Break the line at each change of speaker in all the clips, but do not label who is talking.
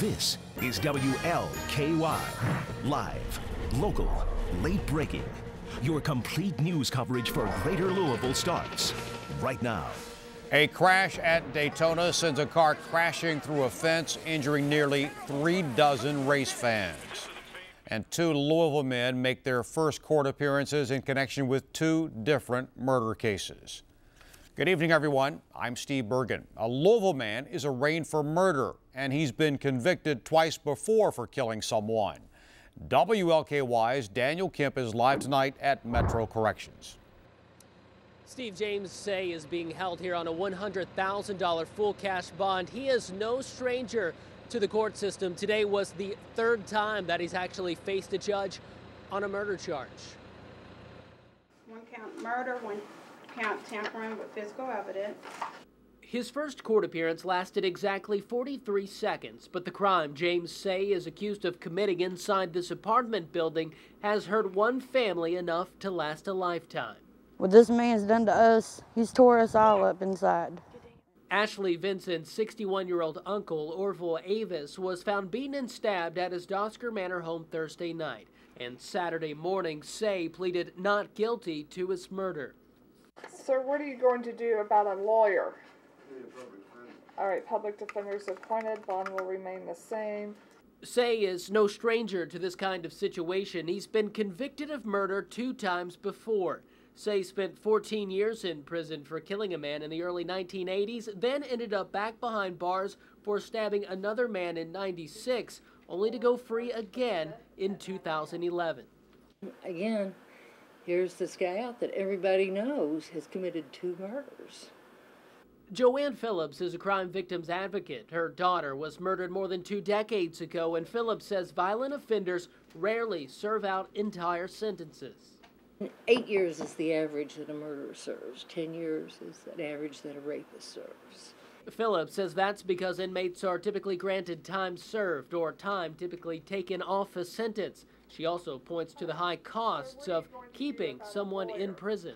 This is WLKY. Live, local, late breaking. Your complete news coverage for Greater Louisville starts right now.
A crash at Daytona sends a car crashing through a fence, injuring nearly 36 race fans. And two Louisville men make their first court appearances in connection with two different murder cases. Good evening, everyone. I'm Steve Bergen. A Louisville man is arraigned for murder, and he's been convicted twice before for killing someone. WLKY's Daniel Kemp is live tonight at Metro Corrections.
Steve James Say is being held here on a $100,000 full cash bond. He is no stranger to the court system. Today was the third time that he's actually faced a judge on a murder charge.
One count murder, one count tampering with physical evidence.
His first court appearance lasted exactly 43 seconds, but the crime James Say is accused of committing inside this apartment building has hurt one family enough to last a lifetime.
What this man's done to us, he's tore us all up inside.
Ashley Vincent's 61-year-old uncle, Orville Avis, was found beaten and stabbed at his Dosker Manor home Thursday night. And Saturday morning, Say pleaded not guilty to his murder.
Sir, what are you going to do about a lawyer? All right, public defenders appointed, bond will remain the same.
Say is no stranger to this kind of situation. He's been convicted of murder 2 times before. Say spent 14 years in prison for killing a man in the early 1980s, then ended up back behind bars for stabbing another man in '96, only to go free again in 2011.
Again, here's this guy out that everybody knows has committed 2 murders.
Joanne Phillips is a crime victims advocate. Her daughter was murdered more than 2 decades ago, and Phillips says violent offenders rarely serve out entire sentences.
8 years is the average that a murderer serves. 10 years is the average that a rapist serves.
Phillips says that's because inmates are typically granted time served or time typically taken off a sentence. She also points to the high costs of keeping someone in prison.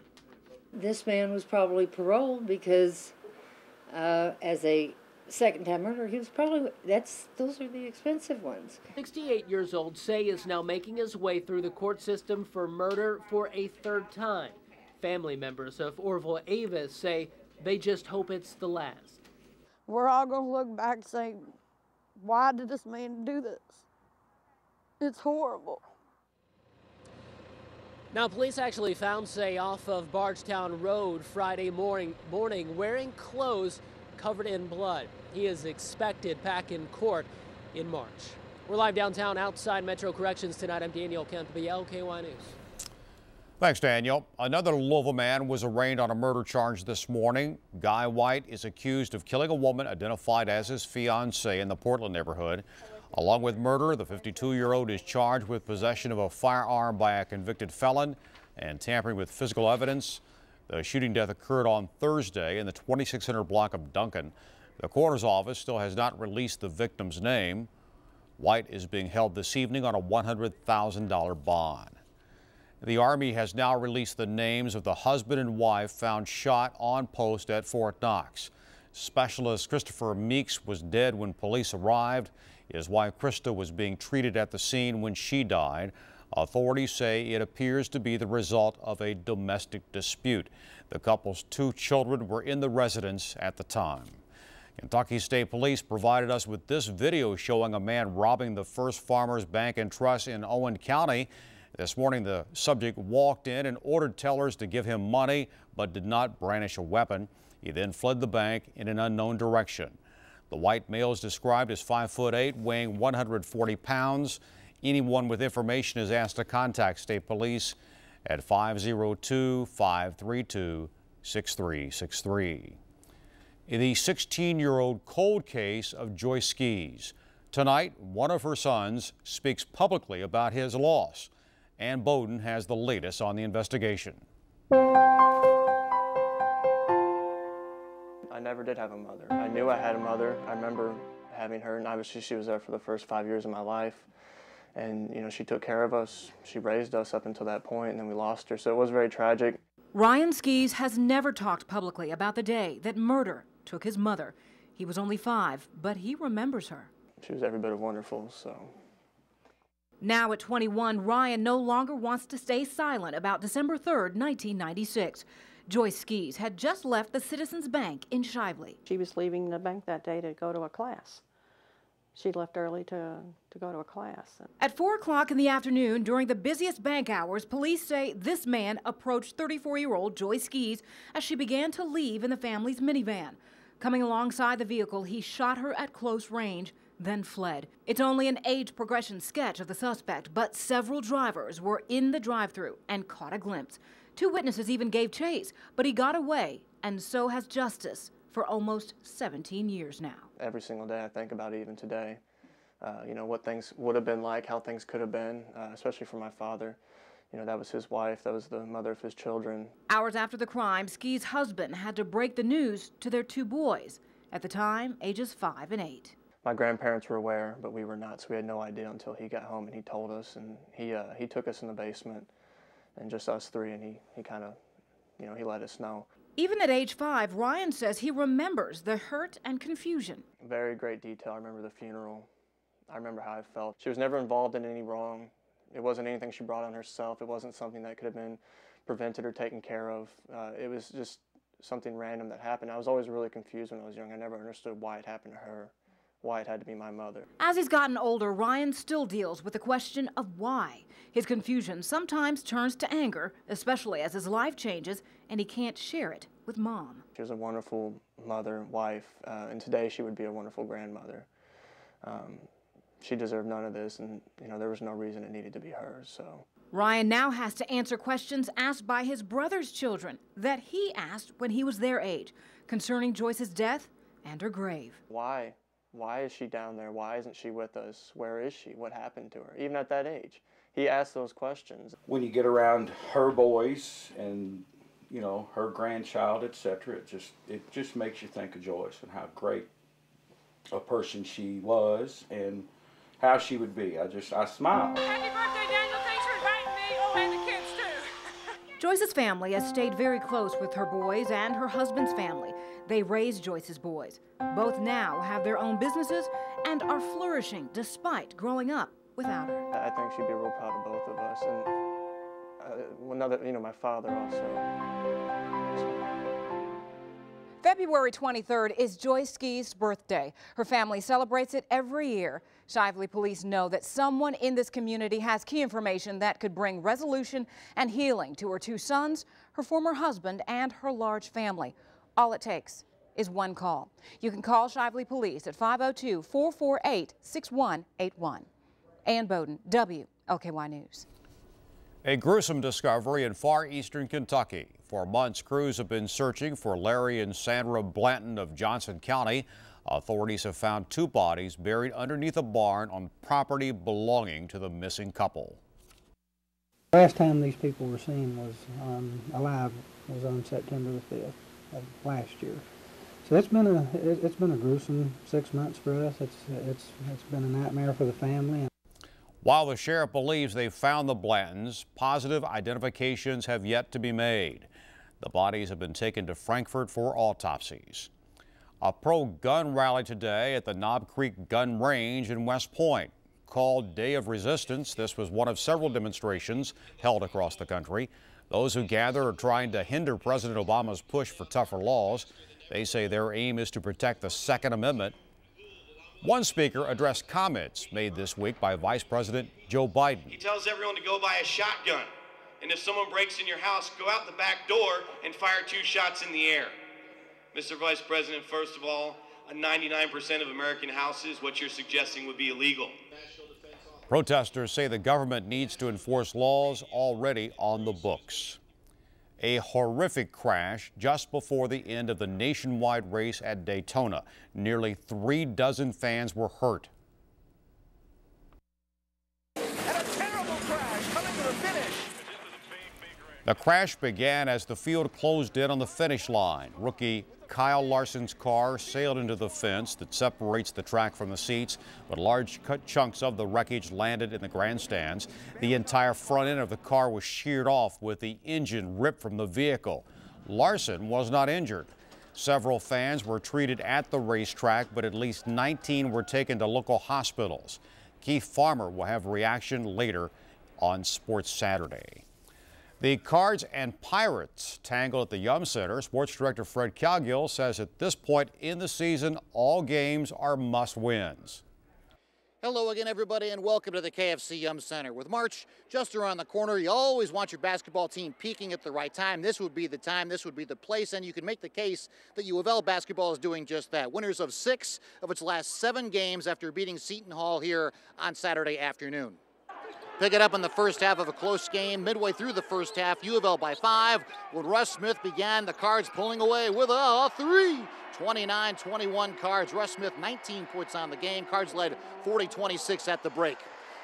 This man was probably paroled because as a second-time murderer, he was probably, those are the expensive ones.
68 years old, Say is now making his way through the court system for murder for a 3rd time. Family members of Orville Avis say they just hope it's the last.
We're all going to look back and say, why did this man do this? It's horrible.
Now, police actually found Say off of Bardstown Road Friday morning wearing clothes covered in blood. He is expected back in court in March. We're live downtown outside Metro Corrections tonight. I'm Daniel Kemp, WLKY News.
Thanks, Daniel. Another Louisville man was arraigned on a murder charge this morning. Guy White is accused of killing a woman identified as his fiancée in the Portland neighborhood. Along with murder, the 52-year-old is charged with possession of a firearm by a convicted felon and tampering with physical evidence. The shooting death occurred on Thursday in the 2600 block of Duncan. The coroner's office still has not released the victim's name. White is being held this evening on a $100,000 bond. The Army has now released the names of the husband and wife found shot on post at Fort Knox. Specialist Christopher Meeks was dead when police arrived. His wife Krista was being treated at the scene when she died. Authorities say it appears to be the result of a domestic dispute. The couple's 2 children were in the residence at the time. Kentucky State Police provided us with this video showing a man robbing the First Farmers Bank and Trust in Owen County. This morning, the subject walked in and ordered tellers to give him money, but did not brandish a weapon. He then fled the bank in an unknown direction. The white male is described as 5'8", weighing 140 pounds. Anyone with information is asked to contact State Police at 502-532-6363. In the 16-year-old cold case of Joyce Skis, tonight one of her sons speaks publicly about his loss. Ann Bowden has the latest on the investigation.
I never did have a mother. I knew I had a mother. I remember having her, and obviously she was there for the first 5 years of my life. And, you know, she took care of us. She raised us up until that point, and then we lost her. So it was very tragic.
Ryan Skis has never talked publicly about the day that murder took his mother. He was only 5, but he remembers her.
she was every bit of wonderful, so.
Now at 21, Ryan no longer wants to stay silent about December 3rd, 1996. Joyce Skis had just left the Citizens Bank in Shively.
She was leaving the bank that day to go to a class. She left early to go to a class.
At 4 o'clock in the afternoon, during the busiest bank hours, police say this man approached 34-year-old Joyce Skis as she began to leave in the family's minivan. Coming alongside the vehicle, he shot her at close range, then fled. It's only an age progression sketch of the suspect, but several drivers were in the drive-thru and caught a glimpse. 2 witnesses even gave chase, but he got away, and so has justice for almost 17 years now.
Every single day I think about it, even today. You know, what things would have been like, how things could have been, especially for my father. You know, that was his wife, that was the mother of his children.
Hours after the crime, Skis' husband had to break the news to their 2 boys, at the time ages 5 and 8.
My grandparents were aware, but we were not, so we had no idea until he got home and he told us, and he took us in the basement, and just us 3, and he kind of, you know, he let us know.
Even at age 5, Ryan says he remembers the hurt and confusion.
Very great detail. I remember the funeral. I remember how I felt. She was never involved in any wrong. It wasn't anything she brought on herself. It wasn't something that could have been prevented or taken care of. It was just something random that happened. I was always really confused when I was young. I never understood why it happened to her, why it had to be my mother.
As he's gotten older, Ryan still deals with the question of why. His confusion sometimes turns to anger, especially as his life changes and he can't share it with Mom.
She was a wonderful mother, wife, and today she would be a wonderful grandmother. She deserved none of this, and you know, there was no reason it needed to be hers. So
Ryan now has to answer questions asked by his brother's children that he asked when he was their age, concerning Joyce's death and her grave.
Why? Why is she down there? Why isn't she with us? Where is she? What happened to her? Even at that age, he asked those questions.
When you get around her boys and, you know, her grandchild, etc., it just makes you think of Joyce and how great a person she was and how she would be. I smile.
Happy birthday, Daniel. Thanks for inviting me. Oh, and the kids too.
Joyce's family has stayed very close with her boys and her husband's family. They raised Joyce's boys. Both now have their own businesses and are flourishing despite growing up without her.
I think she'd be real proud of both of us, and another, you know, my father also.
February 23rd is Joyce Skis' birthday. Her family celebrates it every year. Shively police know that someone in this community has key information that could bring resolution and healing to her 2 sons, her former husband, and her large family. All it takes is one call. You can call Shively Police at 502-448-6181. Ann Bowden, WLKY News.
A gruesome discovery in far eastern Kentucky. For months, crews have been searching for Larry and Sandra Blanton of Johnson County. Authorities have found 2 bodies buried underneath a barn on property belonging to the missing couple.
Last time these people were seen was alive was on September the 5th of last year. So it's been a gruesome 6 months for us. It's been a nightmare for the family.
While the sheriff believes they've found the Blantons, positive identifications have yet to be made. The bodies have been taken to Frankfort for autopsies. A pro-gun rally today at the Knob Creek Gun Range in West Point. Called Day of Resistance, this was one of several demonstrations held across the country. Those who gather are trying to hinder President Obama's push for tougher laws. They say their aim is to protect the Second Amendment. One speaker addressed comments made this week by Vice President Joe Biden.
He tells everyone to go buy a shotgun, and if someone breaks in your house, go out the back door and fire 2 shots in the air. Mr. Vice President, first of all, 99% of American houses, what you're suggesting would be illegal.
Protesters say the government needs to enforce laws already on the books. A horrific crash just before the end of the nationwide race at Daytona. Nearly 3 dozen fans were hurt.
And a terrible crash coming to the finish.
The crash began as the field closed in on the finish line. Rookie Kyle Larson's car sailed into the fence that separates the track from the seats, but large chunks of the wreckage landed in the grandstands. The entire front end of the car was sheared off with the engine ripped from the vehicle. Larson was not injured. Several fans were treated at the racetrack, but at least 19 were taken to local hospitals. Keith Farmer will have a reaction later on Sports Saturday. The Cards and Pirates tangled at the Yum Center. Sports Director Fred Calgill says at this point in the season, all games are must-wins.
Hello again, everybody, and welcome to the KFC Yum Center. With March just around the corner, you always want your basketball team peaking at the right time. This would be the time, this would be the place, and you can make the case that U of L basketball is doing just that. Winners of 6 of its last 7 games after beating Seton Hall here on Saturday afternoon. Pick it up in the first half of a close game. Midway through the first half, U of L by 5. When Russ Smith began, the Cards pulling away with a 3. 29-21 Cards. Russ Smith 19 points on the game. Cards led 40-26 at the break.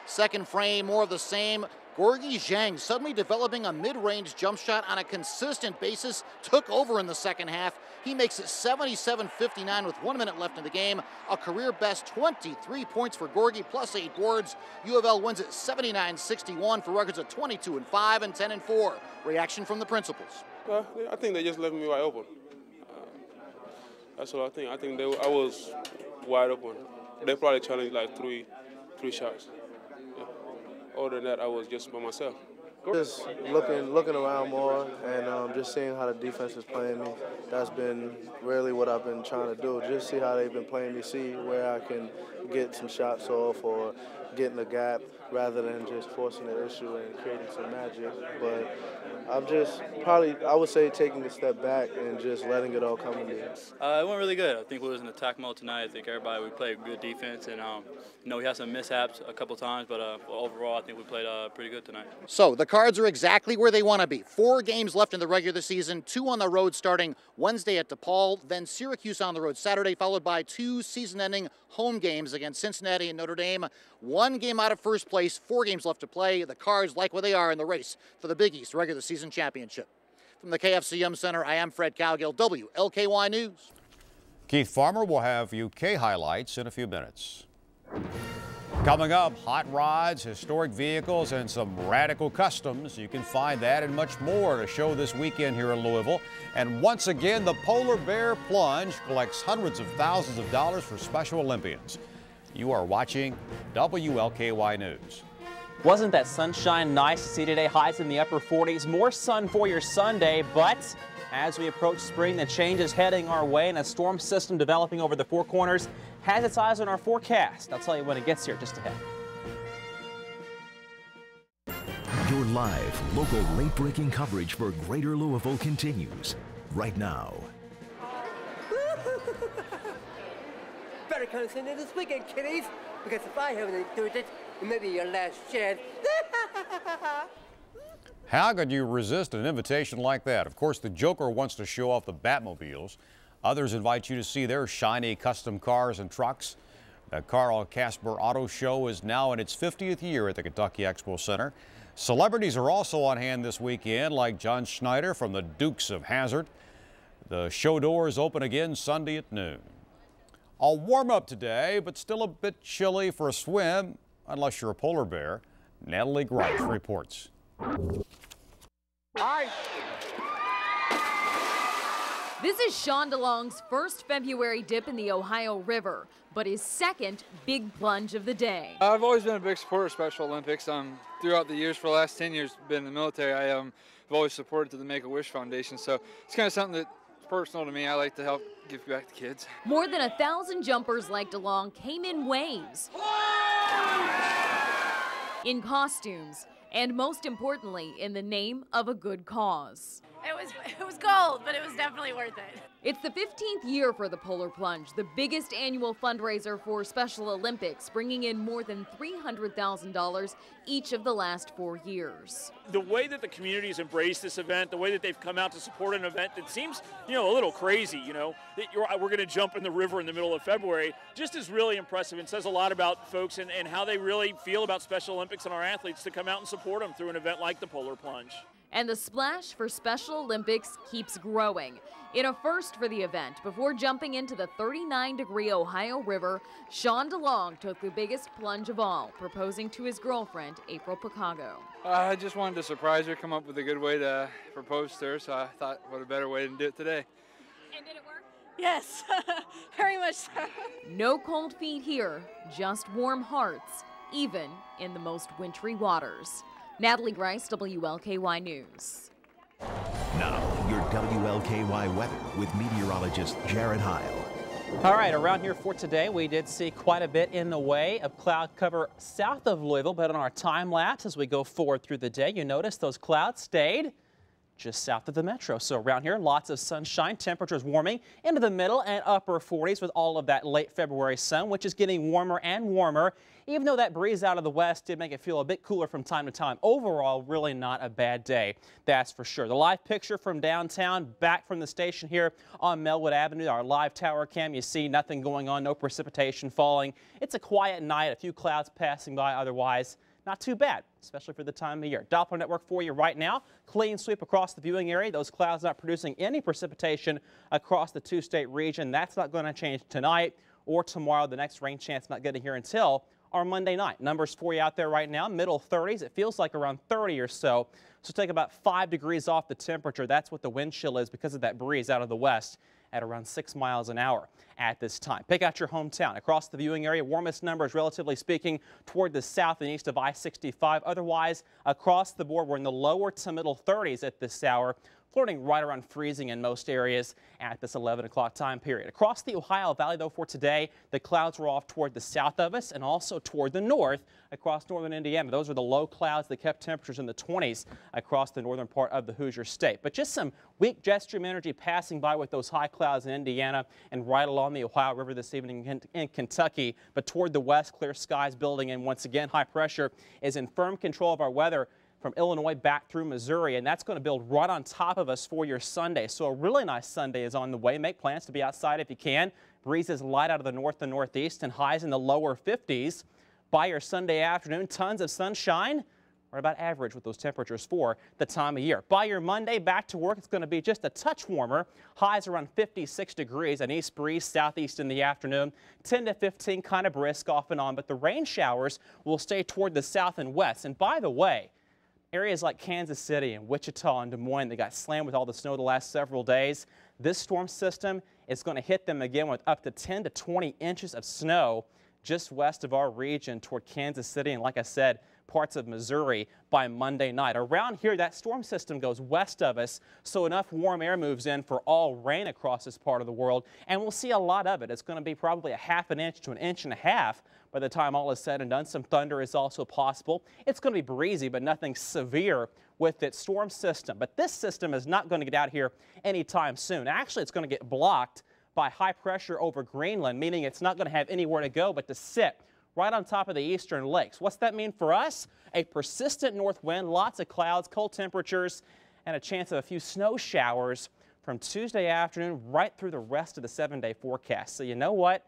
Second frame, more of the same. Gorgui Zhang suddenly developing a mid-range jump shot on a consistent basis, took over in the second half. He makes it 77-59 with 1 minute left in the game. A career best 23 points for Gorgui plus 8 boards. U of L wins it 79-61 for records of 22-5 and 10-4. Reaction from the principals.
I think they just left me wide open. That's what I think. I think I was wide open. They probably challenged like three shots. Yeah. Other than that, I was just by myself.
Just looking around more and just seeing how the defense is playing me. That's been really what I've been trying to do. Just see how they've been playing me, see where I can get some shots off or get in the gap rather than just forcing the issue and creating some magic. But I'm just probably, I would say, taking a step back and just letting it all come to me.
It went really good. I think we was in attack mode tonight. I think we played good defense, and we had some mishaps a couple times, but overall I think we played pretty good tonight.
So the Cards are exactly where they want to be. 4 games left in the regular season, 2 on the road starting Wednesday at DePaul, then Syracuse on the road Saturday, followed by 2 season-ending home games against Cincinnati and Notre Dame. 1 game out of first place, 4 games left to play. The Cards like where they are in the race for the Big East regular season championship. From the KFC Yum Center, I am Fred Calgill, WLKY News.
Keith Farmer will have UK highlights in a few minutes. Coming up, hot rods, historic vehicles, and some radical customs. You can find that and much more to show this weekend here in Louisville. And once again, the Polar Bear Plunge collects hundreds of thousands of dollars for Special Olympians. You are watching WLKY News.
Wasn't that sunshine nice to see today? Highs in the upper 40s. More sun for your Sunday, but as we approach spring, the change is heading our way, and a storm system developing over the Four Corners has its eyes on our forecast. I'll tell you when it gets here just ahead.
Your live, local, late-breaking coverage for Greater Louisville continues right now.
Better consider this weekend, kiddies, because if I haven't endured it, it may be your last chance.
How could you resist an invitation like that? Of course, the Joker wants to show off the Batmobiles. Others invite you to see their shiny custom cars and trucks. The Carl Casper Auto Show is now in its 50th year at the Kentucky Expo Center. Celebrities are also on hand this weekend, like John Schneider from the Dukes of Hazzard. The show doors open again Sunday at noon. A warm-up today, but still a bit chilly for a swim, unless you're a polar bear. Natalie Grice reports.
This is Sean DeLong's first February dip in the Ohio River, but his second big plunge of the day.
I've always been a big supporter of Special Olympics. Throughout the years, for the last 10 years, been in the military. I've always supported the Make-A-Wish Foundation, so it's kind of something that's personal to me. I like to help give back to kids.
More than 1,000 jumpers like DeLong came in waves, in costumes, and most importantly, in the name of a good cause.
It was cold, but it was definitely worth it.
It's the 15th year for the Polar Plunge, the biggest annual fundraiser for Special Olympics, bringing in more than $300,000 each of the last 4 years.
The way that the community's embraced this event, the way that they've come out to support an event that seems, a little crazy, that we're going to jump in the river in the middle of February, just is really impressive and says a lot about folks and how they really feel about Special Olympics and our athletes to come out and support them through an event like the Polar Plunge.
And the splash for Special Olympics keeps growing. In a first for the event, before jumping into the 39-degree Ohio River, Sean DeLong took the biggest plunge of all, proposing to his girlfriend, April Picago.
I just wanted to surprise her, come up with a good way to propose to her, so I thought, what a better way to do it today.
And did it work? Yes, very much so.
No cold feet here, just warm hearts, even in the most wintry waters. Natalie Grice, WLKY News.
Now, your WLKY weather with meteorologist Jared Heil.
All right, around here for today, we did see quite a bit in the way of cloud cover south of Louisville, but on our time lapse as we go forward through the day, you notice those clouds stayed just south of the metro. So around here, lots of sunshine, temperatures warming into the middle and upper 40s with all of that late February sun, which is getting warmer and warmer. Even though that breeze out of the west did make it feel a bit cooler from time to time, overall, really not a bad day, that's for sure. The live picture from downtown, back from the station here on Melwood Avenue, our live tower cam, you see nothing going on, no precipitation falling. It's a quiet night, a few clouds passing by, otherwise not too bad, especially for the time of year. Doppler network for you right now. Clean sweep across the viewing area. Those clouds not producing any precipitation across the two-state region. That's not going to change tonight or tomorrow. The next rain chance not getting here until our Monday night. Numbers for you out there right now, middle 30s. It feels like around 30 or so. So take about 5 degrees off the temperature. That's what the wind chill is because of that breeze out of the west at around 6 miles an hour at this time. Pick out your hometown. Across the viewing area, warmest numbers, relatively speaking, toward the south and east of I-65. Otherwise, across the board, we're in the lower to middle 30s at this hour, flirting right around freezing in most areas at this 11 o'clock time period. Across the Ohio Valley, though, for today, the clouds were off toward the south of us and also toward the north across northern Indiana. Those are the low clouds that kept temperatures in the 20s across the northern part of the Hoosier State. But just some weak jet stream energy passing by with those high clouds in Indiana and right along the Ohio River this evening in Kentucky. But toward the west, clear skies building in. Once again, high pressure is in firm control of our weather from Illinois back through Missouri, and that's going to build right on top of us for your Sunday. So a really nice Sunday is on the way. Make plans to be outside if you can. Breezes light out of the north and northeast and highs in the lower 50s. By your Sunday afternoon, tons of sunshine. We're about average with those temperatures for the time of year. By your Monday, back to work, it's going to be just a touch warmer. Highs around 56 degrees, an east breeze southeast in the afternoon. 10 to 15, kind of brisk off and on, but the rain showers will stay toward the south and west. And by the way, areas like Kansas City and Wichita and Des Moines, they got slammed with all the snow the last several days. This storm system is going to hit them again with up to 10 to 20 inches of snow just west of our region toward Kansas City and, like I said, parts of Missouri by Monday night. Around here, that storm system goes west of us, so enough warm air moves in for all rain across this part of the world, and we'll see a lot of it. It's going to be probably a ½ inch to 1.5 inches by the time all is said and done. Some thunder is also possible. It's going to be breezy, but nothing severe with its storm system. But this system is not going to get out here anytime soon. Actually, it's going to get blocked by high pressure over Greenland, meaning it's not going to have anywhere to go but to sit right on top of the eastern lakes. What's that mean for us? A persistent north wind, lots of clouds, cold temperatures, and a chance of a few snow showers from Tuesday afternoon right through the rest of the 7-day forecast. So you know what?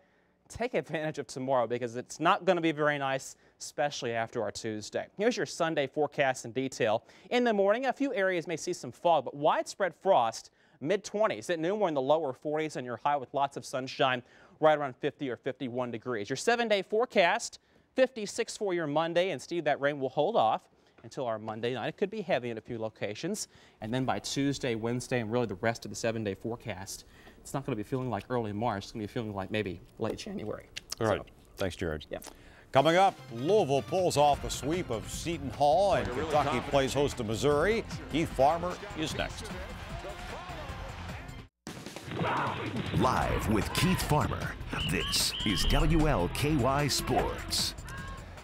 Take advantage of tomorrow because it's not going to be very nice, especially after our Tuesday. Here's your Sunday forecast in detail. In the morning, a few areas may see some fog, but widespread frost, mid-20s. At noon, we're in the lower 40s and you're high with lots of sunshine, right around 50 or 51 degrees. Your 7-day forecast, 56 for your Monday, and Steve, that rain will hold off until our Monday night. It could be heavy in a few locations, and then by Tuesday, Wednesday, and really the rest of the 7-day forecast, it's not going to be feeling like early March. It's going to be feeling like maybe late January.
All right. Thanks, Jared.
Yeah.
Coming up, Louisville pulls off a sweep of Seton Hall, and Kentucky plays host to Missouri. Keith Farmer is next.
Live with Keith Farmer, this is WLKY Sports.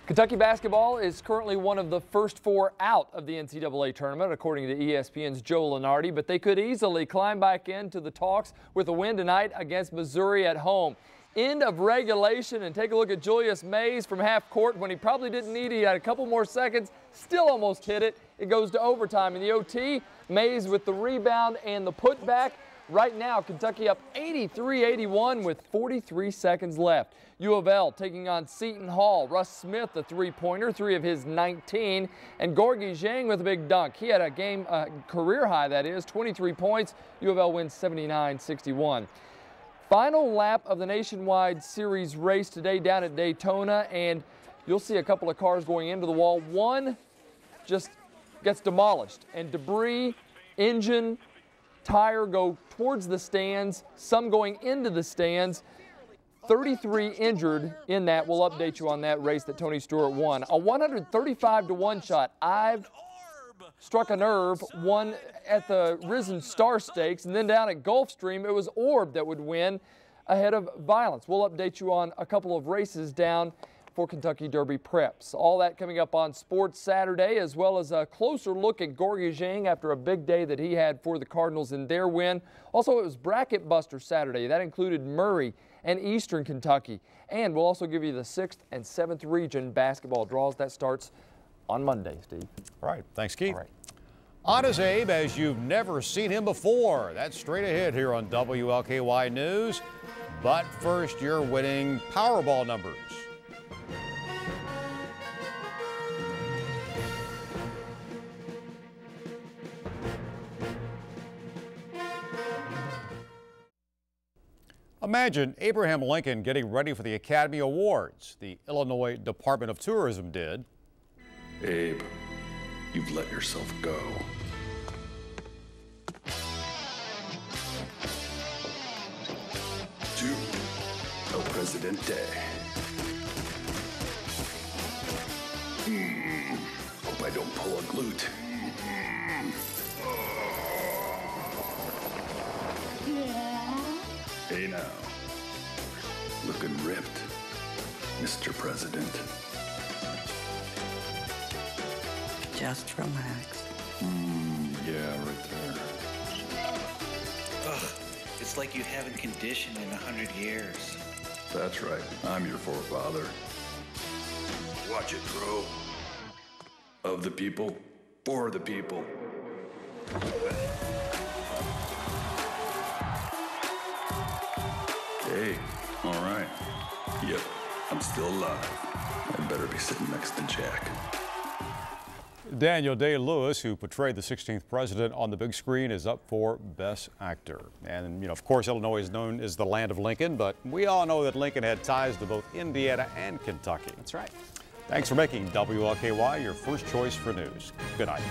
Kentucky basketball is currently one of the first 4 out of the NCAA tournament, according to ESPN's Joe Lunardi, but they could easily climb back into the talks with a win tonight against Missouri at home. End of regulation, and take a look at Julius Mays from half court when he probably didn't need it. He had a couple more seconds, still almost hit it. It goes to overtime. In the OT, Mays with the rebound and the putback. Right now, Kentucky up 83-81 with 43 seconds left. U of L taking on Seton Hall. Russ Smith, the three-pointer, 3 of his 19. And Gorgie Zhang with a big dunk. He had a career high, that is, 23 points. U of L wins 79-61. Final lap of the Nationwide Series race today down at Daytona, and you'll see a couple of cars going into the wall. One just gets demolished, and debris, engine, tire go towards the stands, some going into the stands. 33 injured in that. We'll update you on that race that Tony Stewart won. A 135-to-1 shot. I've struck a nerve, won at the Risen Star Stakes, and then down at Gulfstream, it was Orb that would win ahead of Violence. We'll update you on a couple of races down for Kentucky Derby preps. All that coming up on Sports Saturday, as well as a closer look at Gorgie Zhang after a big day that he had for the Cardinals in their win. Also, it was Bracket Buster Saturday. That included Murray and Eastern Kentucky. And we'll also give you the 6th and 7th region basketball draws. That starts on Monday, Steve.
All right. Thanks, Keith.
All right.
On is Abe as you've never seen him before. That's straight ahead here on WLKY News. But first, your winning Powerball numbers. Imagine Abraham Lincoln getting ready for the Academy Awards. The Illinois Department of Tourism did.
Abe, you've let yourself go. To El Presidente. Hope I don't pull a glute. Hey now, looking ripped, Mr. President.
Just relax.
Yeah, right there.
Ugh, it's like you haven't conditioned in 100 years.
That's right, I'm your forefather. Watch it, bro. Of the people, for the people. Hey, all right. Yep, I'm still alive. I better be sitting next to Jack.
Daniel Day-Lewis, who portrayed the 16th president on the big screen, is up for Best Actor. And, of course, Illinois is known as the land of Lincoln, but we all know that Lincoln had ties to both Indiana and Kentucky.
That's right.
Thanks for making WLKY your first choice for news. Good night.